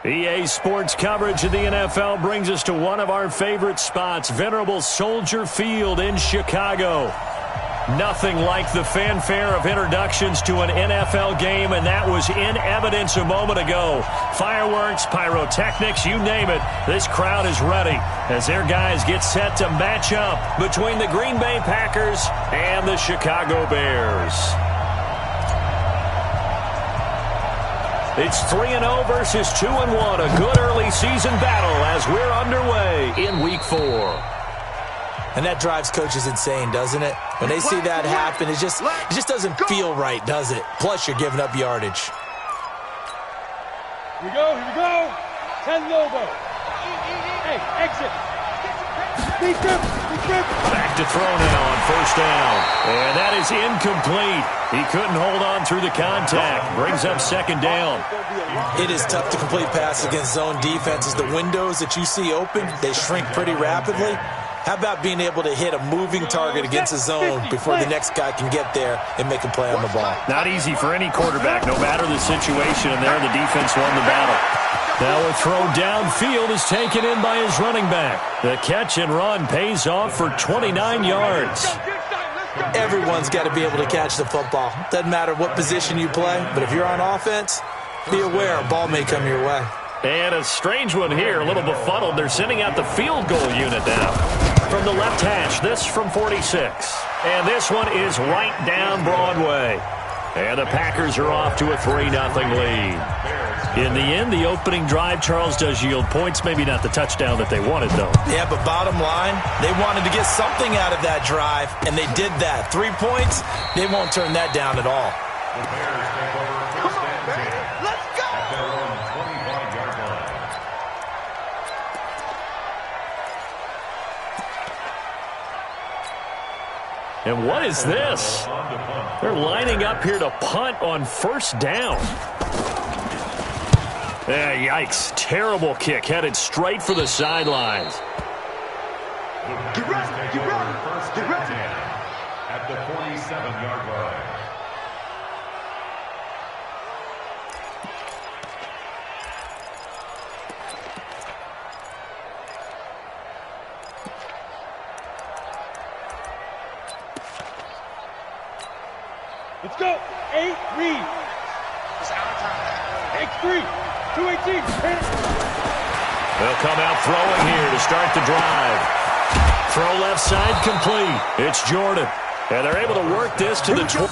EA Sports coverage of the NFL brings us to one of our favorite spots, venerable Soldier Field in Chicago. Nothing like the fanfare of introductions to an NFL game, and that was in evidence a moment ago. Fireworks, pyrotechnics, you name it. This crowd is ready as their guys get set to match up between the Green Bay Packers and the Chicago Bears. It's 3-0 versus 2-1, a good early season battle as we're underway in Week 4. And that drives coaches insane, doesn't it? When they see that happen, it just doesn't feel right, does it? Plus, you're giving up yardage. Here we go. 10 Lobo. Hey, exit. Back to throw now on first down. And that is incomplete. He couldn't hold on through the contact. Brings up second down. It is tough to complete passes against zone defenses. The windows that you see open, they shrink pretty rapidly. How about being able to hit a moving target against a zone before the next guy can get there and make a play on the ball? Not easy for any quarterback, no matter the situation, and there the defense won the battle. Now a throw downfield is taken in by his running back. The catch and run pays off for 29 yards. Everyone's got to be able to catch the football. Doesn't matter what position you play, but if you're on offense, be aware a ball may come your way. And a strange one here, a little befuddled. They're sending out the field goal unit now. From the left hash, this from 46. And this one is right down Broadway. And the Packers are off to a 3-0 lead. In the end, the opening drive, Charles, does yield points. Maybe not the touchdown that they wanted, though. Yeah, but bottom line, they wanted to get something out of that drive, and they did that. 3 points, they won't turn that down at all. The Bears take over first and 10. Let's go! At their own 25-yard line. And what is this? They're lining up here to punt on first down. Yikes. Terrible kick. Headed straight for the sidelines. Get ready. First and 10 at the 47-yard line. Let's go. 8, read. It's out of time. X3. 218. They'll come out throwing here to start the drive. Throw left side complete. It's Jordan. And they're able to work this to the 20.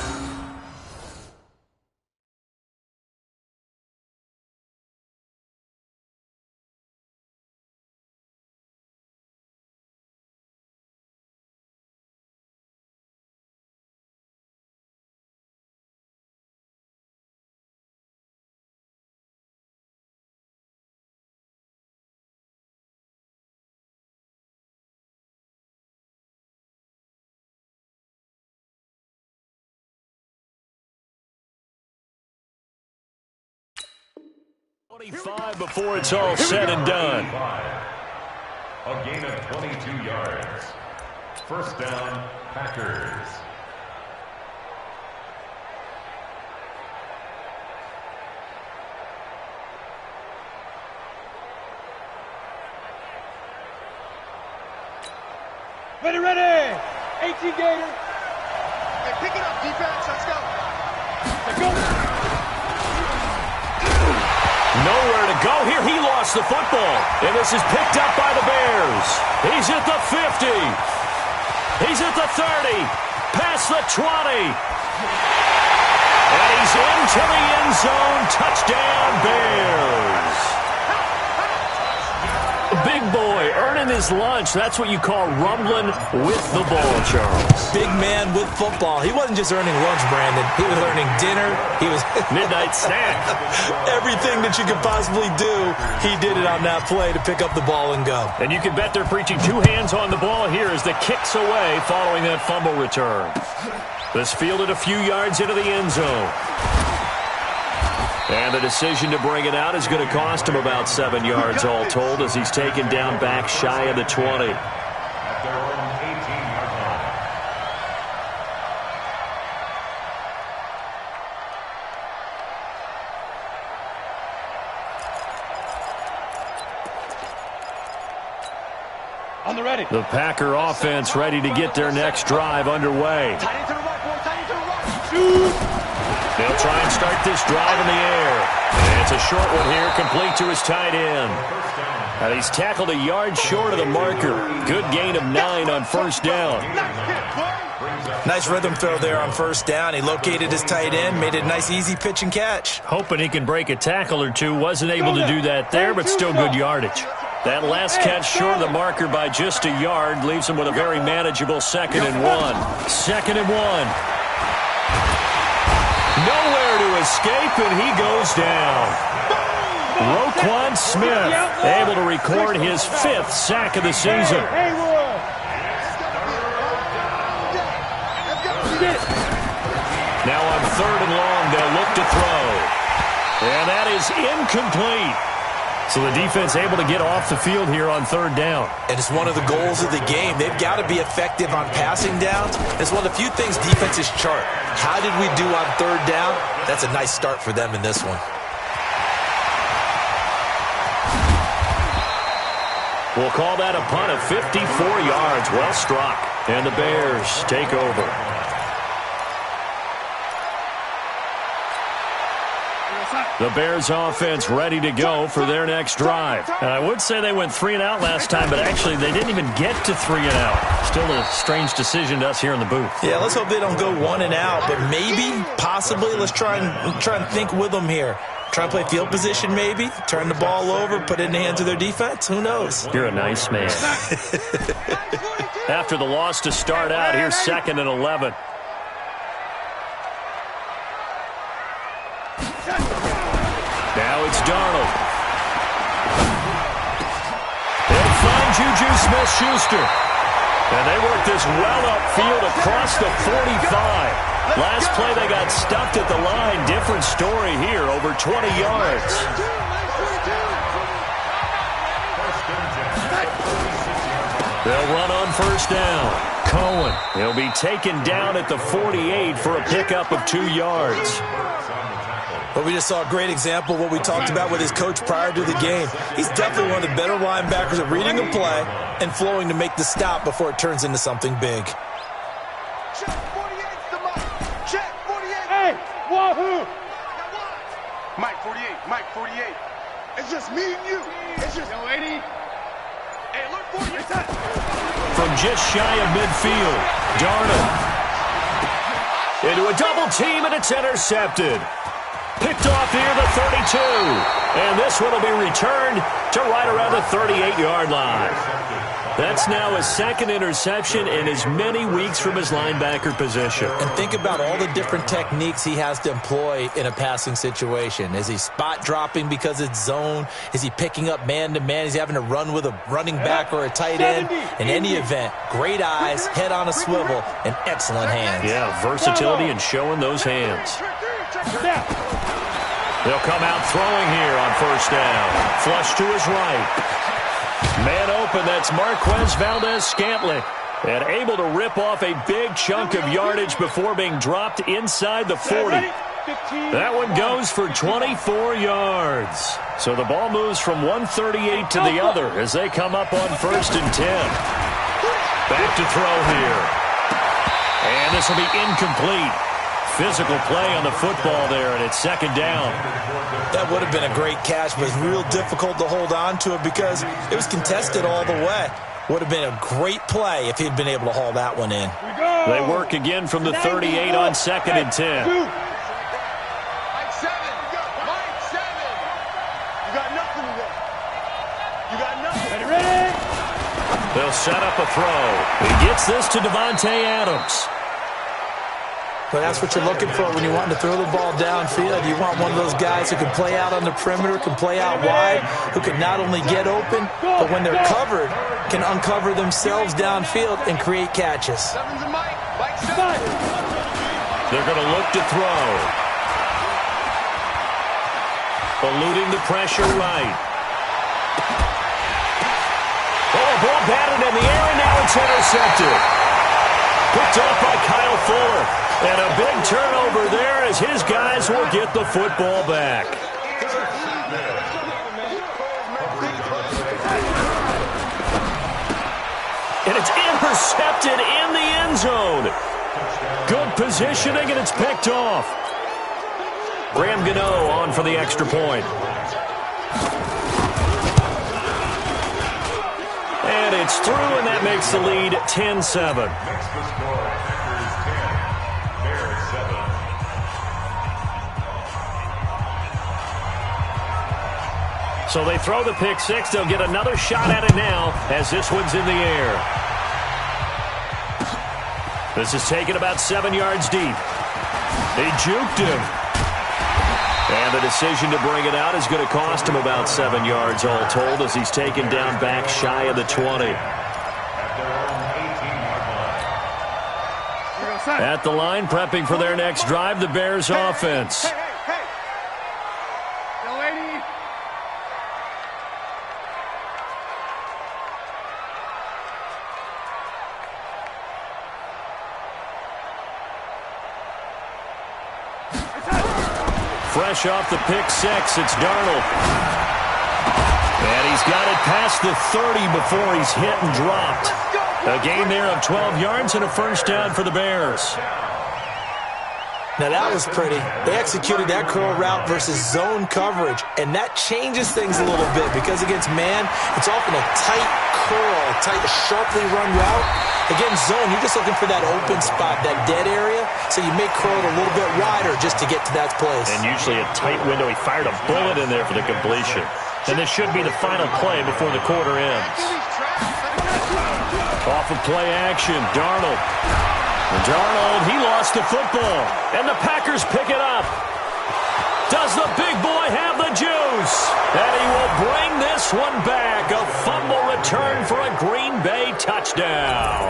Before it's all said and done. A gain of 22 yards. First down, Packers. Ready. 18 Gator. Hey, pick it up, defense. Let's go. Let's go. Nowhere to go here. He lost the football. And this is picked up by the Bears. He's at the 50. He's at the 30. Past the 20. And he's into the end zone. Touchdown, Bears. Big boy earning his lunch. That's what you call rumbling with the ball, Charles. Big man with football. He wasn't just earning lunch, Brandon. He was earning dinner. He was midnight snack. Everything that you could possibly do, he did it on that play to pick up the ball and go. And you can bet they're preaching 2 hands on the ball here as the kick's away following that fumble return. This fielded a few yards into the end zone. And the decision to bring it out is going to cost him about 7 yards all told as he's taken down back shy of the 20. At their own 18-yard line. On the ready. The Packer offense ready to get their next drive underway. Shoot. They'll try and start this drive in the air. And it's a short one here, complete to his tight end. And he's tackled a yard short of the marker. Good gain of 9 on first down. Nice rhythm throw there on first down. He located his tight end, made it a nice easy pitch and catch. Hoping he can break a tackle or two. Wasn't able to do that there, but still good yardage. That last catch short of the marker by just a yard leaves him with a very manageable 2nd and 1. 2nd and 1. Nowhere to escape, and he goes down. Roquan Smith able to record his 5th sack of the season. Now on 3rd and long, they'll look to throw. And that is incomplete. So the defense able to get off the field here on 3rd down. And it's one of the goals of the game. They've got to be effective on passing downs. It's one of the few things defenses chart. How did we do on 3rd down? That's a nice start for them in this one. We'll call that a punt of 54 yards. Well struck. And the Bears take over. The Bears offense ready to go for their next drive. And I would say they went 3 and out last time, but actually they didn't even get to 3 and out. Still a strange decision to us here in the booth. Yeah, let's hope they don't go 1 and out, but maybe, possibly, let's try and think with them here. Try and play field position maybe, turn the ball over, put it in the hands of their defense. Who knows? You're a nice man. After the loss to start out, here's 2nd and 11. Now it's Darnold. They'll find Juju Smith-Schuster. And they work this well upfield across the 45. Last play they got stuffed at the line. Different story here, over 20 yards. They'll run on first down. Cohen, he'll be taken down at the 48 for a pickup of 2 yards. But we just saw a great example of what we talked about with his coach prior to the game. He's definitely one of the better linebackers at reading a play and flowing to make the stop before it turns into something big. Check 48's the Mike. Check 48. Hey, wahoo! Mike 48. Mike 48. It's just me and you. It's just 80. Hey, look 48. From just shy of midfield, Darnold into a double team, and it's intercepted. Picked off near the 32. And this one will be returned to right around the 38-yard line. That's now his 2nd interception in as many weeks from his linebacker position. And think about all the different techniques he has to employ in a passing situation. Is he spot dropping because it's zone? Is he picking up man-to-man? Is he having to run with a running back or a tight end? In any event, great eyes, head on a swivel, and excellent hands. Yeah, versatility and showing those hands. They'll come out throwing here on first down. Flush to his right. Man open, that's Marquez Valdez-Scantling. And able to rip off a big chunk of yardage before being dropped inside the 40. That one goes for 24 yards. So the ball moves from 138 to the other as they come up on 1st and 10. Back to throw here. And this will be incomplete. Physical play on the football there, and it's 2nd down. That would have been a great catch, but it's real difficult to hold on to it because it was contested all the way. Would have been a great play if he'd been able to haul that one in. They work again from the 38 on 2nd and 10. Mike 7. Mike 7. You got nothing today. You got nothing. Ready? They'll set up a throw. He gets this to Devontae Adams. But that's what you're looking for when you want to throw the ball downfield. You want one of those guys who can play out on the perimeter, can play out wide, who can not only get open, but when they're covered, can uncover themselves downfield and create catches. 7's a Mike. Mike 7. They're going to look to throw. Eluding the pressure right. Oh, a ball batted in the air, and now it's intercepted. Picked off by Kyle Fuller. And a big turnover there as his guys will get the football back. And it's intercepted in the end zone. Good positioning, and it's picked off. Graham Gano on for the extra point. And it's through, and that makes the lead 10-7. So they throw the pick six. They'll get another shot at it now as this one's in the air. This is taken about 7 yards deep. They juked him. And the decision to bring it out is going to cost him about 7 yards all told as he's taken down back shy of the 20. At the line, prepping for their next drive, the Bears offense. Fresh off the pick six, it's Darnold. And he's got it past the 30 before he's hit and dropped. A gain there of 12 yards and a first down for the Bears. Now that was pretty. They executed that curl route versus zone coverage, and that changes things a little bit because against man, it's often a tight curl, a tight, sharply run route. Against zone, you're just looking for that open spot, that dead area, so you make curl a little bit wider just to get to that place. And usually a tight window. He fired a bullet in there for the completion. And this should be the final play before the quarter ends. Off of play action, Darnold. Darnold, he lost the football. And the Packers pick it up. Does the big boy have the juice? And he will bring this one back. A fumble return for a Green Bay touchdown.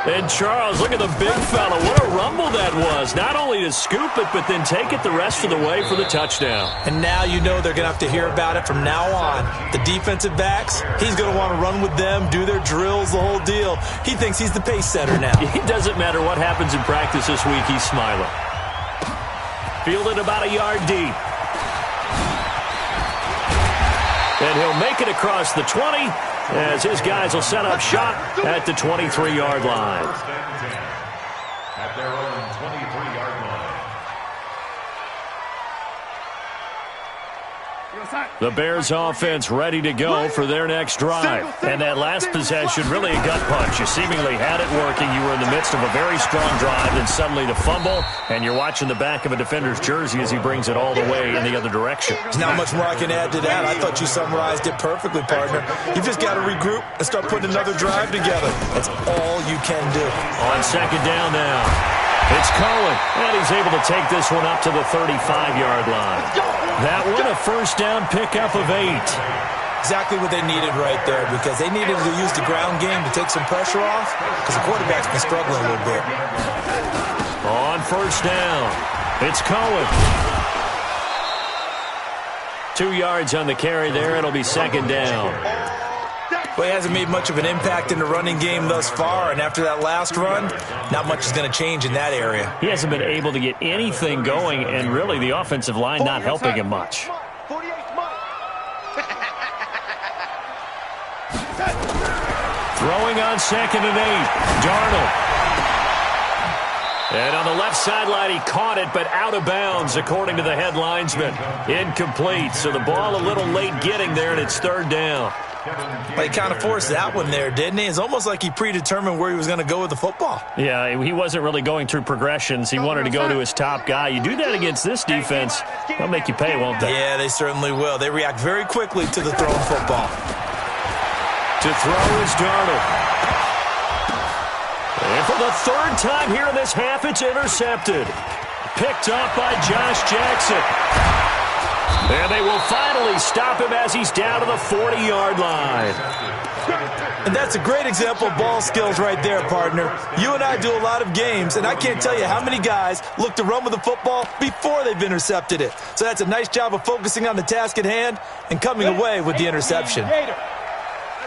And Charles, look at the big fella. What a rumble that was. Not only to scoop it, but then take it the rest of the way for the touchdown. And now you know they're going to have to hear about it from now on. The defensive backs, he's going to want to run with them, do their drills, the whole deal. He thinks he's the pace setter now. It doesn't matter what happens in practice this week. He's smiling. Fielded about a yard deep. And he'll make it across the 20 as his guys will set up shop at the 23-yard line. At their own 23-yard line. The Bears offense ready to go for their next drive. And that last possession, really a gut punch. You seemingly had it working. You were in the midst of a very strong drive, then suddenly the fumble, and you're watching the back of a defender's jersey as he brings it all the way in the other direction. There's not much more I can add to that. I thought you summarized it perfectly, partner. You've just got to regroup and start putting another drive together. That's all you can do. On second down now, it's Cohen, and he's able to take this one up to the 35-yard line. That one, a first down pickup of 8. Exactly what they needed right there, because they needed to use the ground game to take some pressure off, because the quarterback's been struggling a little bit. On first down, it's Cohen. 2 yards on the carry there. It'll be second down. Well, he hasn't made much of an impact in the running game thus far, and after that last run, not much is going to change in that area. He hasn't been able to get anything going, and really the offensive line not helping him much. Throwing on second and 8, Darnold. And on the left sideline, he caught it, but out of bounds, according to the head linesman. Incomplete, so the ball a little late getting there, and it's third down. Well, he kind of forced that one there, didn't he? It's almost like he predetermined where he was going to go with the football. Yeah, he wasn't really going through progressions. He wanted to go to his top guy. You do that against this defense, they'll make you pay, won't they? Yeah, they certainly will. They react very quickly to the thrown football. To throw is Darnold. And for the third time here in this half, it's intercepted. Picked up by Josh Jackson. And they will finally stop him as he's down to the 40-yard line. And that's a great example of ball skills right there, partner. You and I do a lot of games, and I can't tell you how many guys look to run with the football before they've intercepted it. So that's a nice job of focusing on the task at hand and coming away with the interception. Let's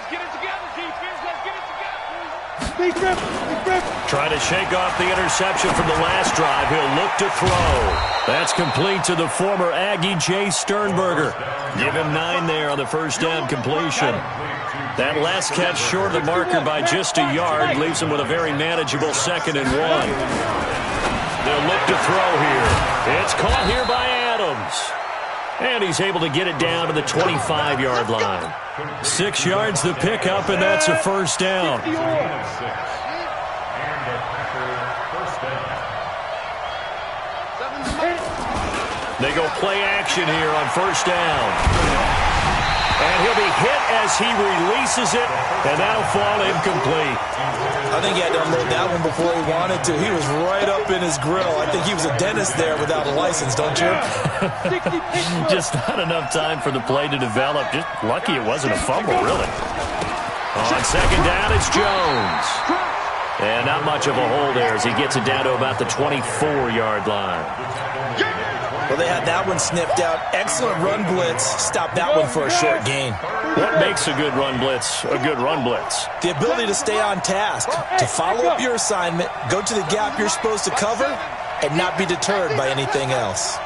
get it together, defense. Let's get it together. Trying to shake off the interception from the last drive. He'll look to throw. That's complete to the former Aggie, Jay Sternberger. Give him 9 there on the first down completion. That last catch short of the marker by just a yard leaves him with a very manageable 2nd and 1. They'll look to throw here. It's caught here by Adams. And he's able to get it down to the 25-yard line. 6 yards the pickup, and that's a first down. They go play action here on first down. And he'll be hit as he releases it, and that'll fall incomplete. I think he had to unload that one before he wanted to. He was right up in his grill. I think he was a dentist there without a license, don't you? Just not enough time for the play to develop. Just lucky it wasn't a fumble, really. On second down, it's Jones. And not much of a hole there as he gets it down to about the 24-yard line. Well, they had that one sniffed out. Excellent run blitz. Stop that one for a short gain. What makes a good run blitz a good run blitz? The ability to stay on task, to follow up your assignment, go to the gap you're supposed to cover, and not be deterred by anything else.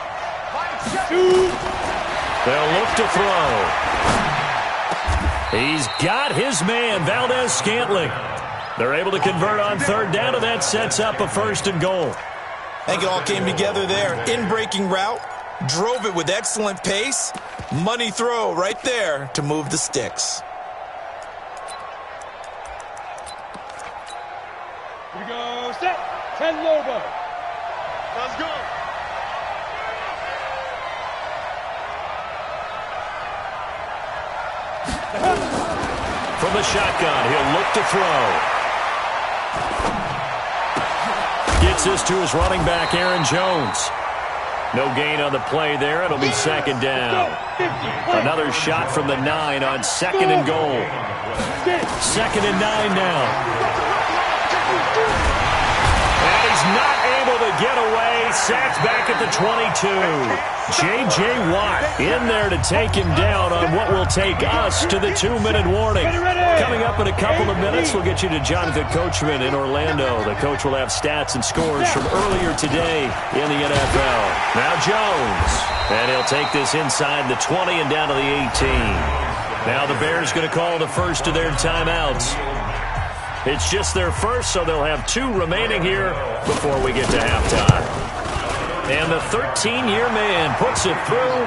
They'll look to throw. He's got his man, Valdez-Scantling. They're able to convert on third down, and that sets up a 1st and goal. I think it all came together there. In-breaking route, drove it with excellent pace. Money throw right there to move the sticks. Here we go, set, 10 Lobo. Let's go. From the shotgun, he'll look to throw. Gets this to his running back, Aaron Jones. No gain on the play there. It'll be 2nd down. Another shot from the 9 on 2nd and goal. 2nd and 9 now. And he's not able to get away. Sacked back at the 22. J.J. Watt in there to take him down on what will take us to the 2-minute warning. Coming up in a couple of minutes, we'll get you to Jonathan Coachman in Orlando. The coach will have stats and scores from earlier today in the NFL. Now Jones. And he'll take this inside the 20 and down to the 18. Now the Bears going to call the first of their timeouts. It's just their first, so they'll have 2 remaining here before we get to halftime. And the 13-year man puts it through,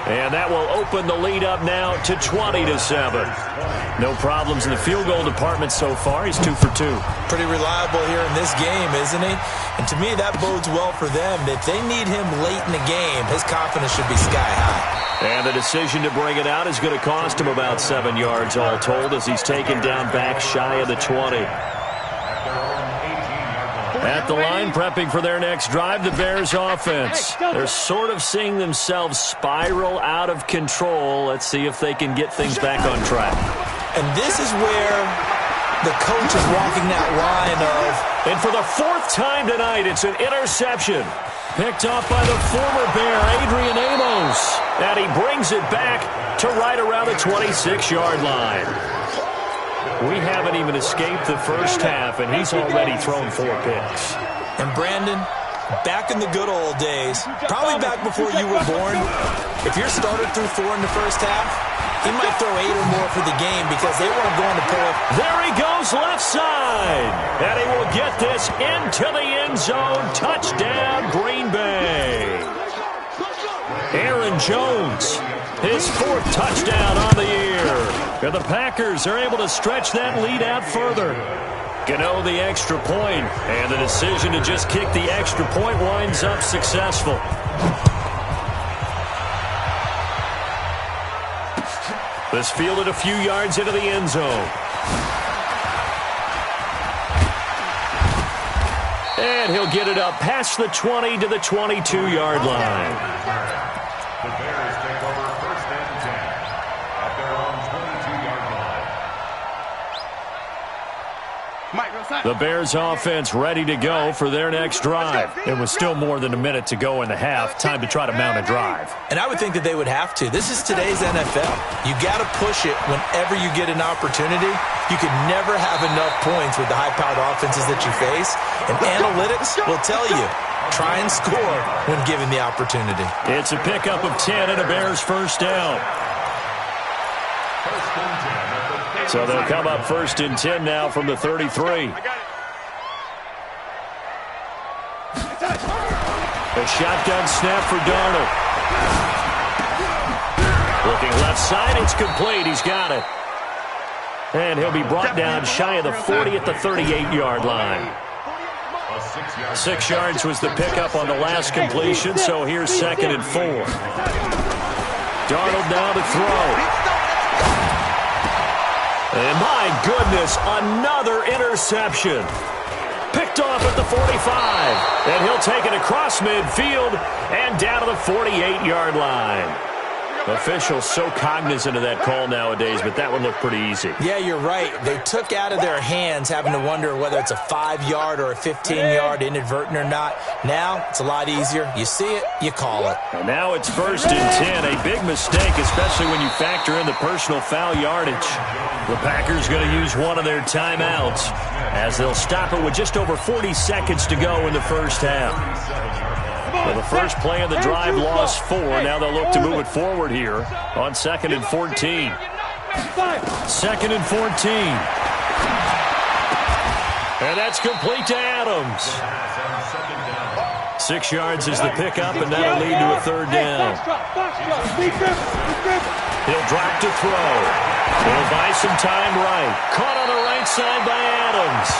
and that will open the lead up now to 20-7. No problems in the field goal department so far. He's 2 for 2. Pretty reliable here in this game, isn't he? And to me, that bodes well for them. If they need him late in the game, his confidence should be sky high. And the decision to bring it out is going to cost him about 7 yards all told as he's taken down back shy of the 20. At the line, prepping for their next drive, the Bears offense. They're sort of seeing themselves spiral out of control. Let's see if they can get things back on track. And this is where the coach is walking that line of... And for the 4th time tonight, it's an interception. Picked off by the former Bear, Adrian Amos. And he brings it back to right around the 26-yard line. We haven't even escaped the first half, and he's already thrown 4 picks. And Brandon, back in the good old days, probably back before you were born, if your starter threw 4 in the first half, he might throw 8 or more for the game because they weren't going to pull it. There he goes left side. And he will get this into the end zone. Touchdown, Green Bay. Aaron Jones, his 4th touchdown on the year. And the Packers are able to stretch that lead out further. Gano the extra point, and the decision to just kick the extra point winds up successful. This fielded a few yards into the end zone. And he'll get it up past the 20 to the 22-yard line. The Bears take over 1st and 10 at their own 22-yard line. Mike, The Bears offense ready to go for their next drive. It was still more than a minute to go in the half. Time to try to mount a drive. And I would think that they would have to. This is today's NFL. You got to push it whenever you get an opportunity. You can never have enough points with the high-powered offenses that you face. And analytics will tell you, try and score when given the opportunity. It's a pickup of 10 and a Bears first down. So they'll come up 1st and 10 now from the 33. A shotgun snap for Darnold. Looking left side, it's complete. He's got it. And he'll be brought down shy of the 40 at the 38-yard line. 6 yards was the pickup on the last completion, so here's 2nd and 4. Darnold now to throw. And my goodness, another interception. Picked off at the 45. And he'll take it across midfield and down to the 48-yard line. Officials so cognizant of that call nowadays, but that one looked pretty easy. Yeah, you're right. They took out of their hands having to wonder whether it's a 5-yard or a 15-yard inadvertent or not. Now it's a lot easier. You see it, you call it. And now it's 1st and 10. A big mistake, especially when you factor in the personal foul yardage. The Packers going to use one of their timeouts as they'll stop it with just over 40 seconds to go in the first half. Well, the first play of the drive lost 4. Now they'll look to move it forward here on 2nd and 14. 2nd and 14. And that's complete to Adams. 6 yards is the pickup, and that'll lead to a 3rd down. He'll drop to throw. He'll buy some time right. Caught on the right side by Adams.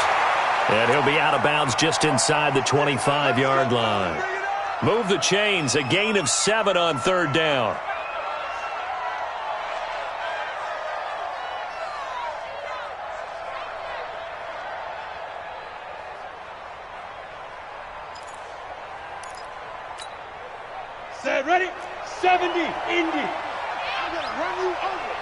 And he'll be out of bounds just inside the 25-yard line. Move the chains, a gain of 7 on 3rd down. Set, ready? 70, Indy. I'm going to run you over.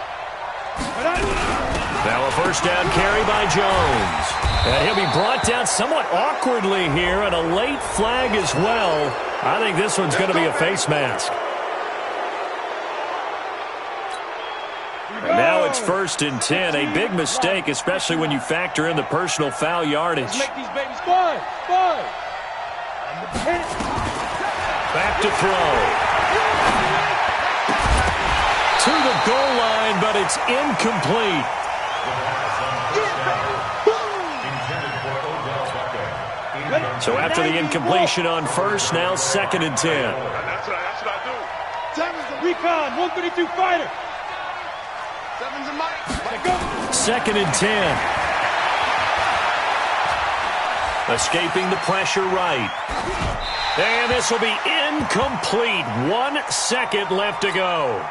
Now a first down carry by Jones. And he'll be brought down somewhat awkwardly here, and a late flag as well. I think this one's going to be a face mask. And now it's 1st and 10. A big mistake, especially when you factor in the personal foul yardage. Make these babies 5. Back to throw. To the goal line, but it's incomplete. So after the incompletion on first, now 2nd and 10. That's what I do. Seven's the recon, 132 fighter. Seven's a Mike. 2nd and 10. Escaping the pressure right. And this will be incomplete. 1 second left to go.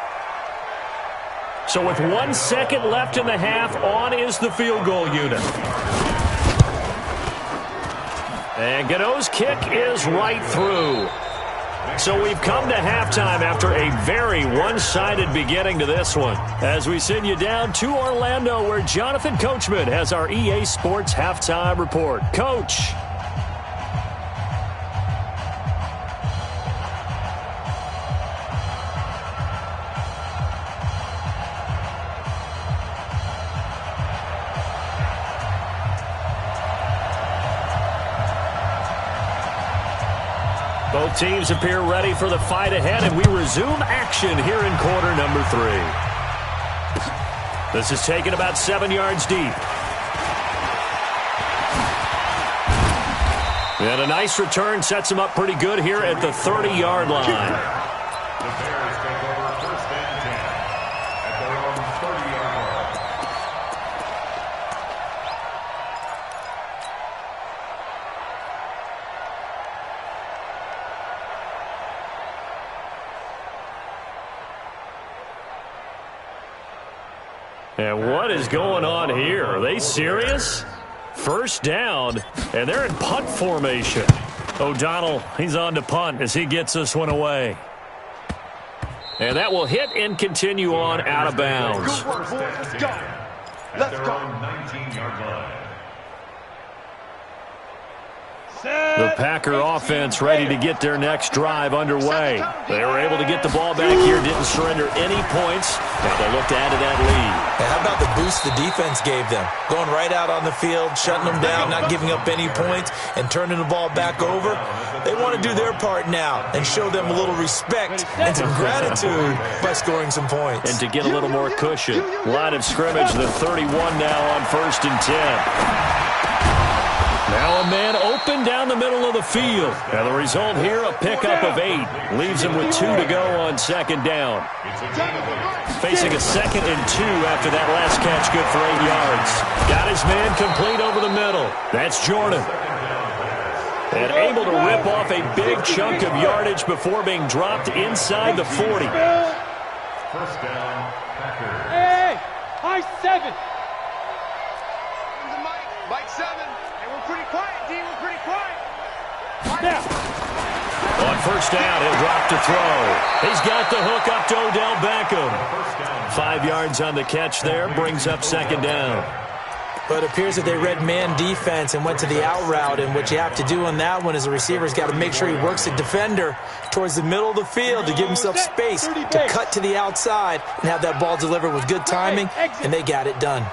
So with 1 second left in the half, on is the field goal unit. And Gano's kick is right through. So we've come to halftime after a very one-sided beginning to this one. As we send you down to Orlando, where Jonathan Coachman has our EA Sports Halftime Report. Coach. Both teams appear ready for the fight ahead, and we resume action here in quarter number 3. This is taken about 7 yards deep. And a nice return sets him up pretty good here at the 30-yard line. The Bears take over 1st and 10 at their own 30-yard line. And what is going on here? Are they serious? First down, and they're in punt formation. O'Donnell, he's on to punt as he gets this one away. And that will hit and continue on out of bounds. Good work, boys. Let's go. At their own 19-yard line. The Packer offense ready to get their next drive underway. They were able to get the ball back here, didn't surrender any points. Now they look to add to that lead. And how about the boost the defense gave them? Going right out on the field, shutting them down, not giving up any points, and turning the ball back over. They want to do their part now and show them a little respect and some gratitude by scoring some points. And to get a little more cushion. Line of scrimmage, the 31 now on 1st and 10. Now a man open down the middle of the field. And the result here, a pickup of 8. Leaves him with 2 to go on 2nd down. Facing a 2nd and 2 after that last catch, good for 8 yards. Got his man complete over the middle. That's Jordan. And able to rip off a big chunk of yardage before being dropped inside the 40. First down, Packers. Hey, high 7. Mike 7. Hey, we're pretty quiet, D. We're pretty quiet. Now. On 1st down, he'll drop to throw. He's got the hook up to Odell Beckham. 5 yards on the catch there, brings up 2nd down. But it appears that they read man defense and went to the out route, and what you have to do on that one is the receiver's got to make sure he works the defender towards the middle of the field to give himself space to cut to the outside and have that ball delivered with good timing, and they got it done.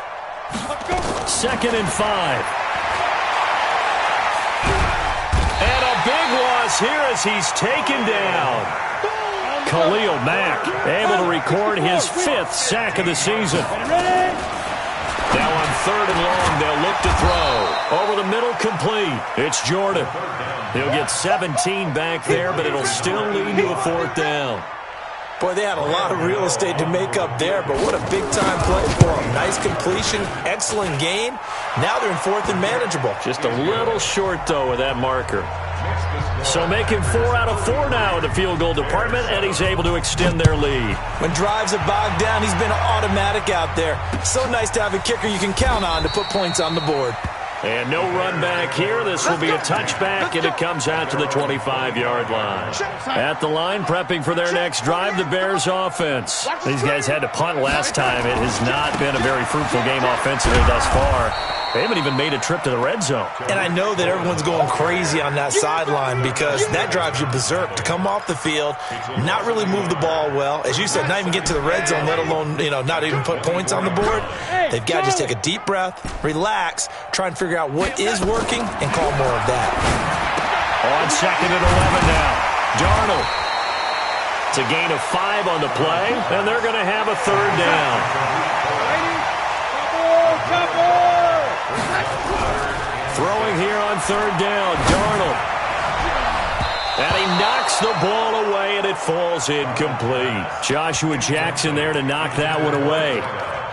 2nd and 5. And a big loss here as he's taken down. Khalil Mack able to record his 5th sack of the season. Now on 3rd and long, they'll look to throw. Over the middle, complete. It's Jordan. He'll get 17 back there, but it'll still lead to a 4th down. Boy, they had a lot of real estate to make up there, but what a big-time play for them. Nice completion, excellent gain. Now they're in 4th and manageable. Just a little short, though, with that marker. So making 4 out of 4 now in the field goal department, and he's able to extend their lead. When drives are bogged down, he's been automatic out there. So nice to have a kicker you can count on to put points on the board. And no run back here. This will be a touchback, and it comes out to the 25-yard line. At the line, prepping for their next drive, the Bears offense. These guys had to punt last time. It has not been a very fruitful game offensively thus far. They haven't even made a trip to the red zone. And I know that everyone's going crazy on that sideline because that drives you berserk to come off the field, not really move the ball well. As you said, not even get to the red zone, let alone, not even put points on the board. They've got to just take a deep breath, relax, try and figure out what is working, and call more of that. On 2nd and 11 now, Darnold. It's a gain of 5 on the play, and they're going to have a 3rd down. Throwing here on 3rd down, Darnold. And he knocks the ball away, and it falls incomplete. Joshua Jackson there to knock that one away.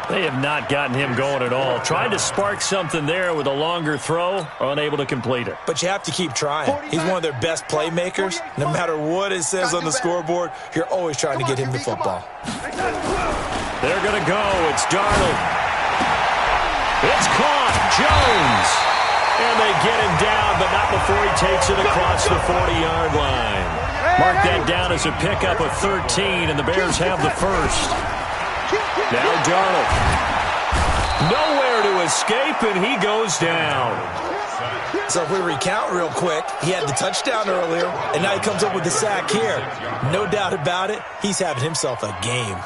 They have not gotten him going at all. Tried to spark something there with a longer throw, unable to complete it. But you have to keep trying. He's one of their best playmakers. No matter what it says on the scoreboard, you're always trying to get him the football. They're going to go. It's Darnold. It's caught. Jones. And they get him down, but not before he takes it across the 40-yard line. Mark that down as a pickup of 13, and the Bears have the 1st. Now Darnold. Nowhere to escape, and he goes down. So if we recount real quick, he had the touchdown earlier, and now he comes up with the sack here. No doubt about it, he's having himself a game.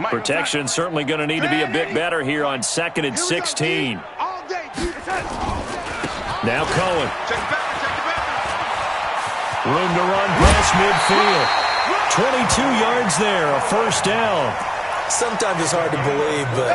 Protection certainly going to need to be a bit better here on 2nd and 16. Now Cohen. Room to run past midfield. 22 yards there, a 1st down. Sometimes it's hard to believe, but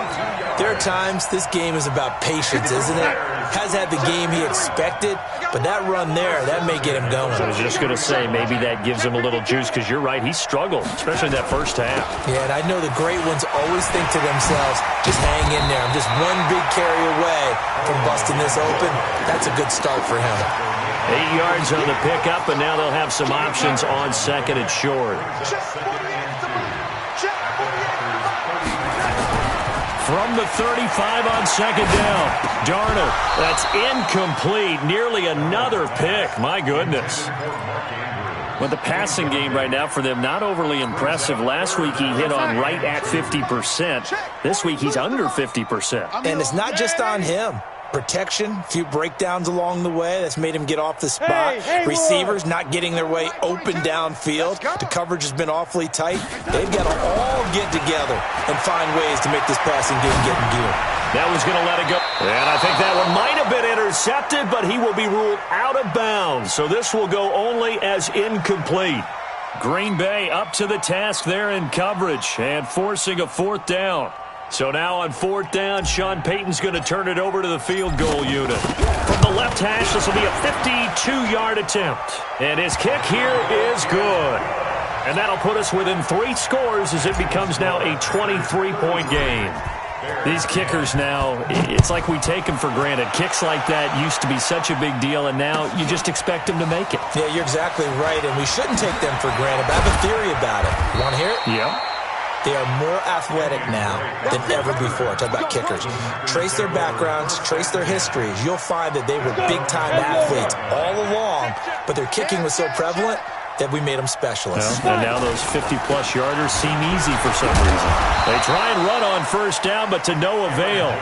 there are times this game is about patience, isn't it? Has had the game he expected, but that run there, that may get him going. I was just going to say, maybe that gives him a little juice, because you're right, he struggled, especially that 1st half. Yeah, and I know the great ones always think to themselves, just hang in there. I'm just one big carry away from busting this open. That's a good start for him. 8 yards on the pickup, and now they'll have some options on 2nd and short. From the 35 on 2nd down, Darnold. That's incomplete. Nearly another pick. My goodness. Well, the passing game right now for them, not overly impressive. Last week he hit on right at 50%. This week he's under 50%. And it's not just on him. Protection, a few breakdowns along the way. That's made him get off the spot. Receivers not getting their way open downfield. The coverage has been awfully tight. They've got to all get together and find ways to make this passing game get in gear. That was going to let it go. And I think that one might have been intercepted, but he will be ruled out of bounds. So this will go only as incomplete. Green Bay up to the task there in coverage and forcing a 4th down. So now on 4th down, Sean Payton's going to turn it over to the field goal unit. From the left hash, this will be a 52-yard attempt. And his kick here is good. And that'll put us within 3 scores as it becomes now a 23-point game. These kickers now, it's like we take them for granted. Kicks like that used to be such a big deal, and now you just expect them to make it. Yeah, you're exactly right, and we shouldn't take them for granted. But I have a theory about it. You want to hear it? Yeah. They are more athletic now than ever before. Talk about kickers. Trace their backgrounds, trace their histories. You'll find that they were big-time athletes all along, but their kicking was so prevalent that we made them specialists. Well, and now those 50-plus yarders seem easy for some reason. They try and run on 1st down, but to no avail.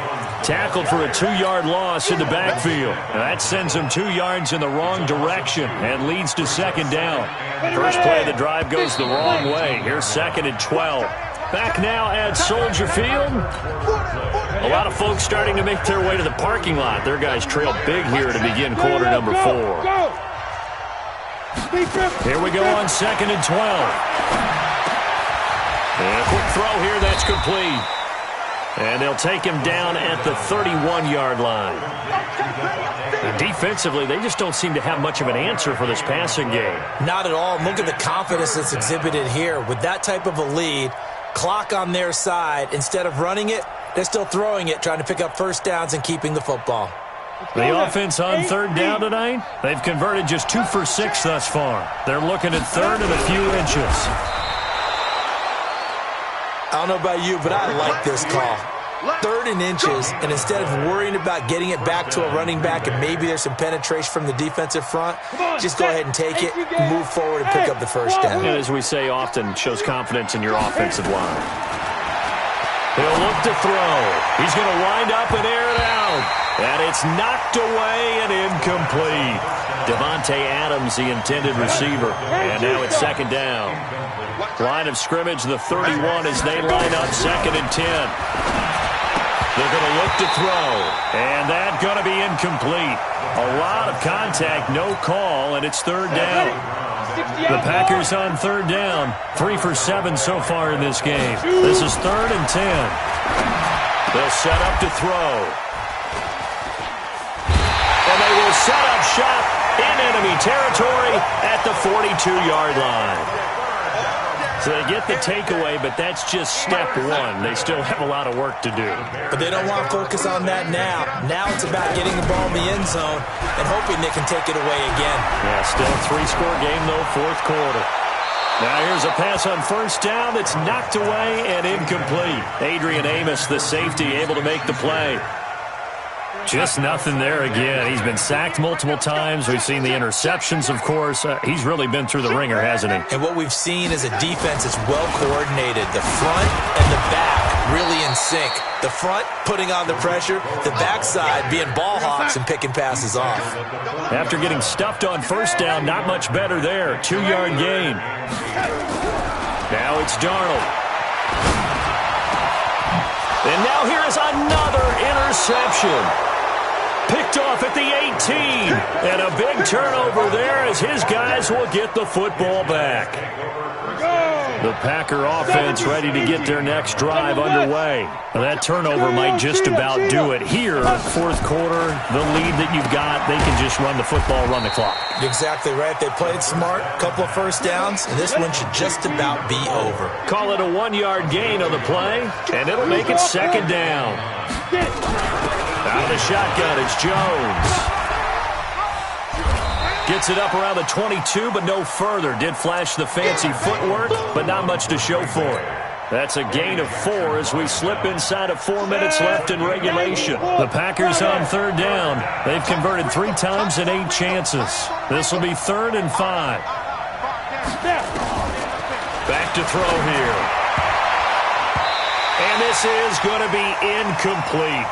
Tackled for a 2-yard loss in the backfield. Now that sends them 2 yards in the wrong direction and leads to 2nd down. First play of the drive goes the wrong way. Here's 2nd and 12. Back now at Soldier Field. A lot of folks starting to make their way to the parking lot. Their guys trail big here to begin quarter number 4. Here we go on 2nd and 12. And a quick throw here, that's complete. And they'll take him down at the 31-yard line. And defensively, they just don't seem to have much of an answer for this passing game. Not at all. Look at the confidence that's exhibited here. With that type of a lead, clock on their side, instead of running it, they're still throwing it, trying to pick up 1st downs and keeping the football. The offense on 3rd down tonight, they've converted just 2 for 6 thus far. They're looking at 3rd and a few inches. I don't know about you, but I like this call. 3rd and inches, and instead of worrying about getting it back to a running back and maybe there's some penetration from the defensive front, just go ahead and take it, move forward, and pick up the 1st down. And as we say often, shows confidence in your offensive line. He'll look to throw. He's going to wind up and air it out. And it's knocked away and incomplete. Devontae Adams, the intended receiver. And now it's 2nd down. Line of scrimmage, the 31 as they line up 2nd and 10. They're going to look to throw. And that's going to be incomplete. A lot of contact, no call, and it's 3rd down. The Packers on 3rd down. 3 for 7 so far in this game. This is 3rd and 10. They'll set up to throw. And they will set up shop in enemy territory at the 42-yard line. So they get the takeaway, but that's just step 1. They still have a lot of work to do. But they don't want to focus on that now. Now it's about getting the ball in the end zone and hoping they can take it away again. Yeah, still a 3-score game, though, 4th quarter. Now here's a pass on 1st down that's knocked away and incomplete. Adrian Amos, the safety, able to make the play. Just nothing there again. He's been sacked multiple times. We've seen the interceptions, of course. He's really been through the ringer, hasn't he? And what we've seen is a defense that's well coordinated. The front and the back really in sync. The front putting on the pressure, the backside being ball hawks and picking passes off. After getting stuffed on 1st down, not much better there. 2-yard gain. Now it's Darnold. And now here is another interception. Picked off at the 18. And a big turnover there as his guys will get the football back. The Packer offense ready to get their next drive underway. Well, that turnover might just about do it. Here, 4th quarter, the lead that you've got, they can just run the football, run the clock. You're exactly right. They played smart, couple of 1st downs, and this one should just about be over. Call it a 1-yard gain on the play, and it'll make it 2nd down. Out of the shotgun, it's Jones. Gets it up around the 22, but no further. Did flash the fancy footwork, but not much to show for it. That's a gain of 4 as we slip inside of 4 minutes left in regulation. The Packers on 3rd down. They've converted 3 times in 8 chances. This will be 3rd and 5. Back to throw here. And this is going to be incomplete.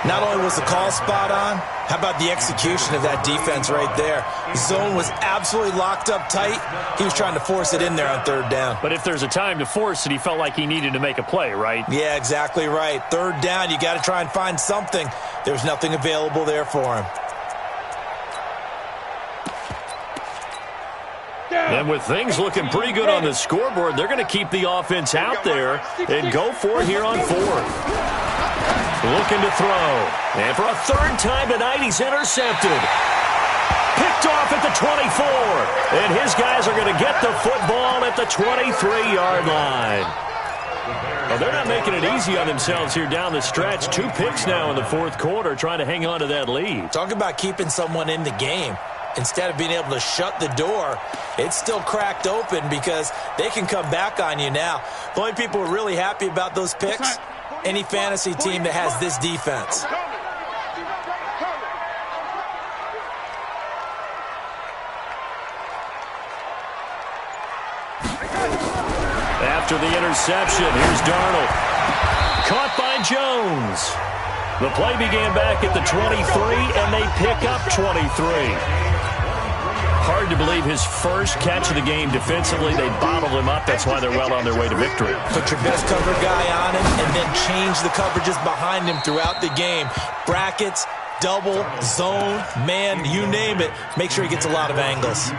Not only was the call spot on, how about the execution of that defense right there? Zone was absolutely locked up tight. He was trying to force it in there on third down. But if there's a time to force it, he felt like he needed to make a play, right? Yeah, exactly right. Third down, you got to try and find something. There's nothing available there for him. And with things looking pretty good on the scoreboard, they're going to keep the offense out there and go for it here on fourth. Looking to throw. And for a third time tonight, he's intercepted. Picked off at the 24. And his guys are going to get the football at the 23-yard line. Well, they're not making it easy on themselves here down the stretch. 2 picks now in the fourth quarter, trying to hang on to that lead. Talk about keeping someone in the game. Instead of being able to shut the door, it's still cracked open because they can come back on you now. The only people who are really happy about those picks, any fantasy team that has this defense. After the interception, here's Darnold. Caught by Jones. The play began back at the 23, and they pick up 23. Hard to believe his first catch of the game defensively. They bottled him up. That's why they're well on their way to victory. Put your best cover guy on him and then change the coverages behind him throughout the game. Brackets, double, zone, man, you name it. Make sure he gets a lot of angles.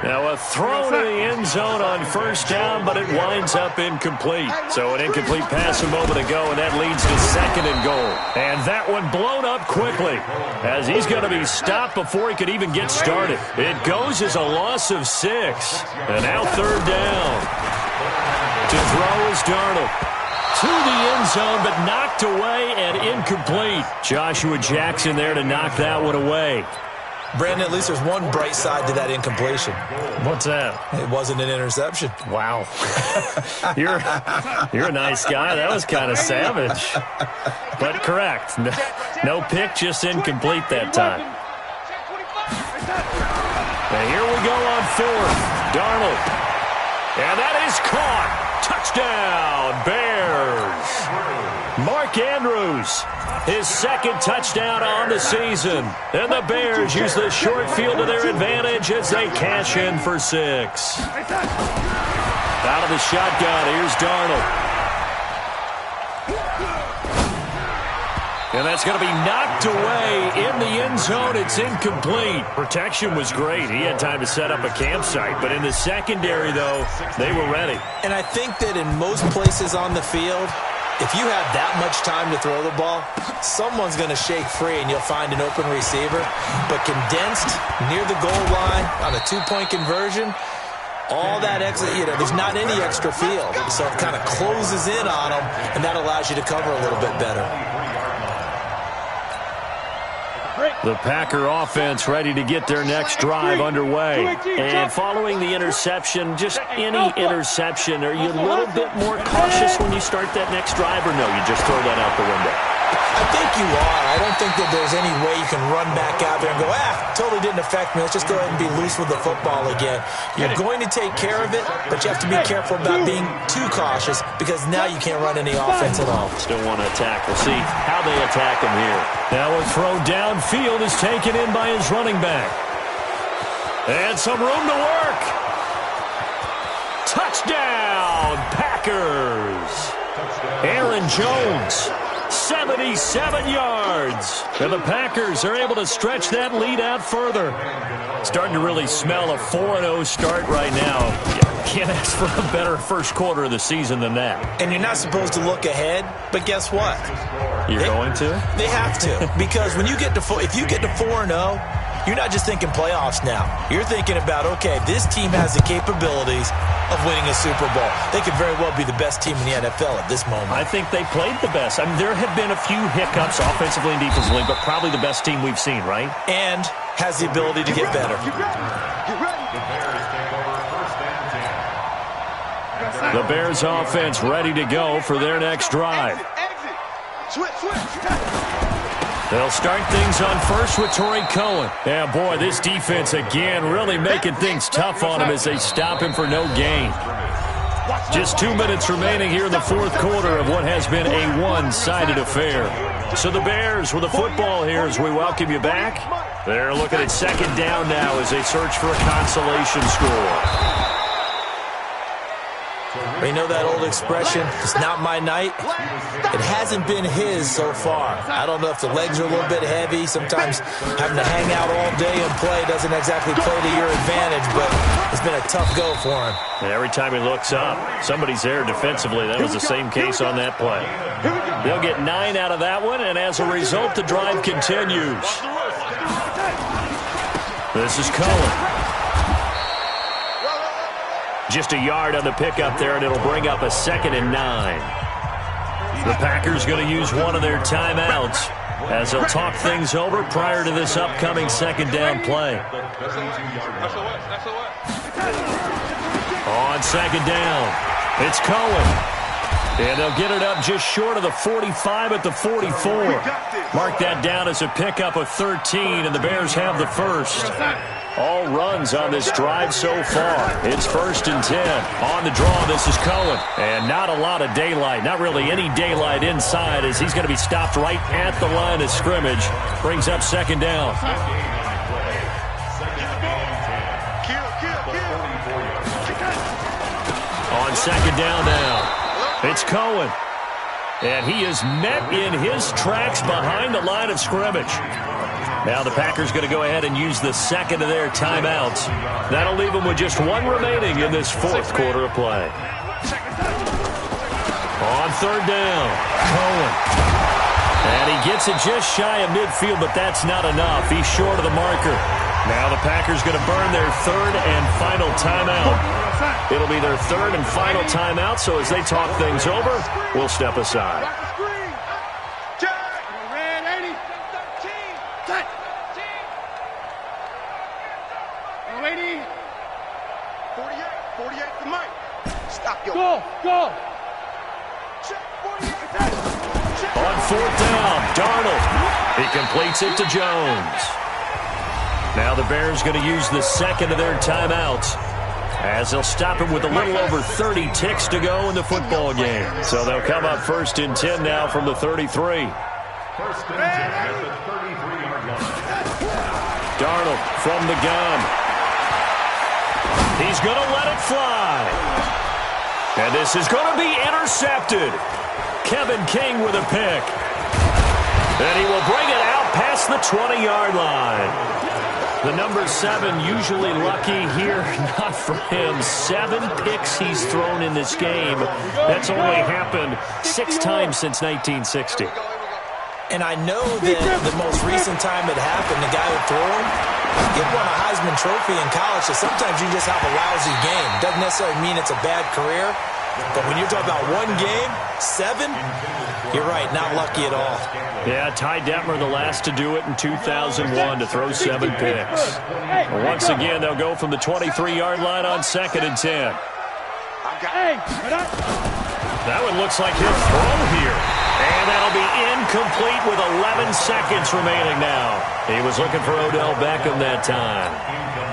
Now a throw to the end zone on first down, but it winds up incomplete. So an incomplete pass a moment ago, and that leads to second and goal. And that one blown up quickly as he's going to be stopped before he could even get started. It goes as a loss of 6. And now third down. To throw is Darnold. To the end zone, but knocked away and incomplete. Joshua Jackson there to knock that one away. Brandon, at least there's one bright side to that incompletion. What's that? It wasn't an interception. Wow. You're a nice guy. That was kind of savage. But correct. No pick, just incomplete that time. And here we go on fourth. Darnold. And that is caught. Touchdown, Bears. Mark Andrews, his second touchdown on the season. And the Bears use the short field to their advantage as they cash in for 6. Out of the shotgun, here's Darnold. And that's going to be knocked away in the end zone. It's incomplete. Protection was great. He had time to set up a campsite. But in the secondary, though, they were ready. And I think that in most places on the field, if you have that much time to throw the ball, someone's going to shake free and you'll find an open receiver. But condensed near the goal line on a 2-point conversion, all that extra, there's not any extra field. So it kind of closes in on them, and that allows you to cover a little bit better. The Packer offense ready to get their next drive underway. And following the interception, just any interception, are you a little bit more cautious when you start that next drive, or no, you just throw that out the window? I think you are. I don't think that there's any way you can run back out there and go, totally didn't affect me. Let's just go ahead and be loose with the football again. You're going to take care of it, but you have to be careful about being too cautious because now you can't run any offense at all. Still want to attack. We'll see how they attack him here. Now a throw downfield is taken in by his running back. And some room to work. Touchdown, Packers. Aaron Jones. 77 yards. And the Packers are able to stretch that lead out further. Starting to really smell a 4-0 start right now. Can't ask for a better first quarter of the season than that. And you're not supposed to look ahead, but guess what? You're going to? They have to. Because when you get to if you get to 4-0, you're not just thinking playoffs now. You're thinking about, okay, this team has the capabilities of winning a Super Bowl. They could very well be the best team in the NFL at this moment. I think they played the best. I mean, there have been a few hiccups offensively and defensively, but probably the best team we've seen, right? And has the ability to get better. The Bears offense ready to go for their next drive. They'll start things on first with Torrey Cohen. Yeah, boy, this defense again really making things tough on him as they stop him for no gain. Just 2 minutes remaining here in the fourth quarter of what has been a one-sided affair. So the Bears with the football here as we welcome you back. They're looking at second down now as they search for a consolation score. You know that old expression, it's not my night? It hasn't been his so far. I don't know if the legs are a little bit heavy. Sometimes having to hang out all day and play doesn't exactly play to your advantage, but it's been a tough go for him. And every time he looks up, somebody's there defensively. That was the same case on that play. They'll get 9 out of that one, and as a result, the drive continues. This is Cohen. Just a yard on the pickup there, and it'll bring up a 2nd and 9. The Packers going to use one of their timeouts as they'll talk things over prior to this upcoming second down play. On second down, it's Cohen. And they'll get it up just short of the 45 at the 44. Mark that down as a pickup of 13, and the Bears have the first. All runs on this drive so far. It's 1st and 10. On the draw, this is Cohen. And not a lot of daylight, not really any daylight inside as he's going to be stopped right at the line of scrimmage. Brings up second down. On second down now, it's Cohen. And he is met in his tracks behind the line of scrimmage. Now the Packers going to go ahead and use the second of their timeouts. That'll leave them with just one remaining in this fourth quarter of play. On third down, Cohen. And he gets it just shy of midfield, but that's not enough. He's short of the marker. Now the Packers going to burn their third and final timeout. It'll be their third and final timeout, so as they talk things over, we'll step aside. Go! On fourth down, Darnold. He completes it to Jones. Now the Bears going to use the second of their timeouts as they'll stop him with a little over 30 ticks to go in the football game. So they'll come up 1st and 10 now from the 33. 1st and 10 at the 33-yard line. Darnold from the gun. He's going to let it fly. And this is going to be intercepted. Kevin King with a pick. And he will bring it out past the 20-yard line. The number 7 usually lucky here. Not for him. 7 picks he's thrown in this game. That's only happened 6 times since 1960. And I know that the most recent time it happened, the guy who threw him, he won a Heisman Trophy in college, so sometimes you just have a lousy game. Doesn't necessarily mean it's a bad career, but when you're talking about one game, 7, you're right, not lucky at all. Yeah, Ty Detmer, the last to do it in 2001 to throw 7 picks. But once again, they'll go from the 23-yard line on 2nd and 10. That one looks like he'll throw here. And that'll be incomplete with 11 seconds remaining now. He was looking for Odell Beckham that time.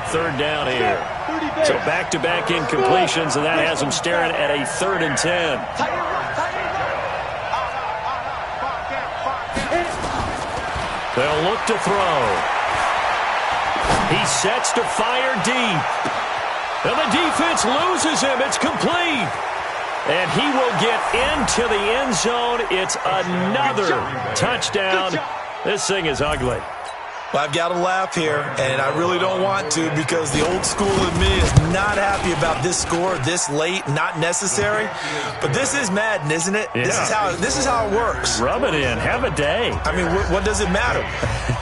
Third down here. So back-to-back incompletions, and that has him staring at a 3rd and 10. They'll look to throw. He sets to fire deep. And the defense loses him. It's complete. And he will get into the end zone. It's another touchdown. This thing is ugly. Well, I've got to laugh here, and I really don't want to because the old school in me is not happy about this score this late, not necessary. But this is Madden, isn't it? Yeah. This is how it works. Rub it in. Have a day. I mean, what does it matter?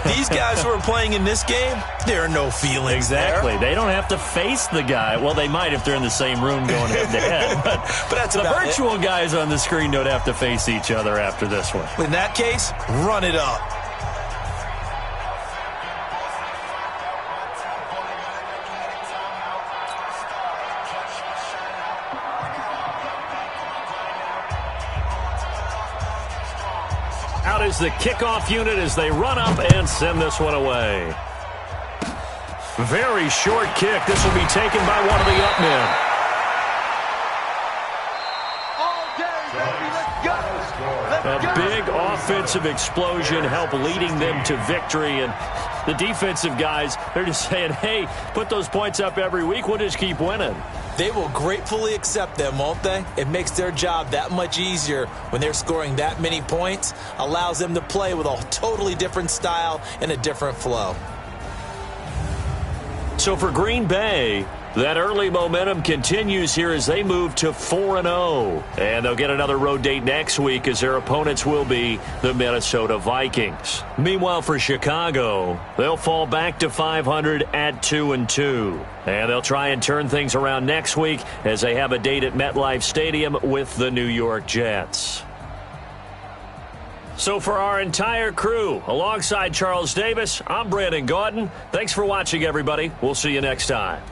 These guys who are playing in this game, there are no feelings Exactly. there. They don't have to face the guy. Well, they might if they're in the same room going head-to-head. But that's the about virtual guys on the screen don't have to face each other after this one. In that case, run it up. Out is the kickoff unit as they run up and send this one away. Very short kick. This will be taken by one of the up men. A big offensive explosion helped leading them to victory. And the defensive guys, they're just saying, hey, put those points up every week. We'll just keep winning. They will gratefully accept them, won't they? It makes their job that much easier when they're scoring that many points. Allows them to play with a totally different style and a different flow. So for Green Bay, that early momentum continues here as they move to 4-0. And they'll get another road date next week as their opponents will be the Minnesota Vikings. Meanwhile, for Chicago, they'll fall back to 500 at 2-2. And they'll try and turn things around next week as they have a date at MetLife Stadium with the New York Jets. So for our entire crew, alongside Charles Davis, I'm Brandon Gaudin. Thanks for watching, everybody. We'll see you next time.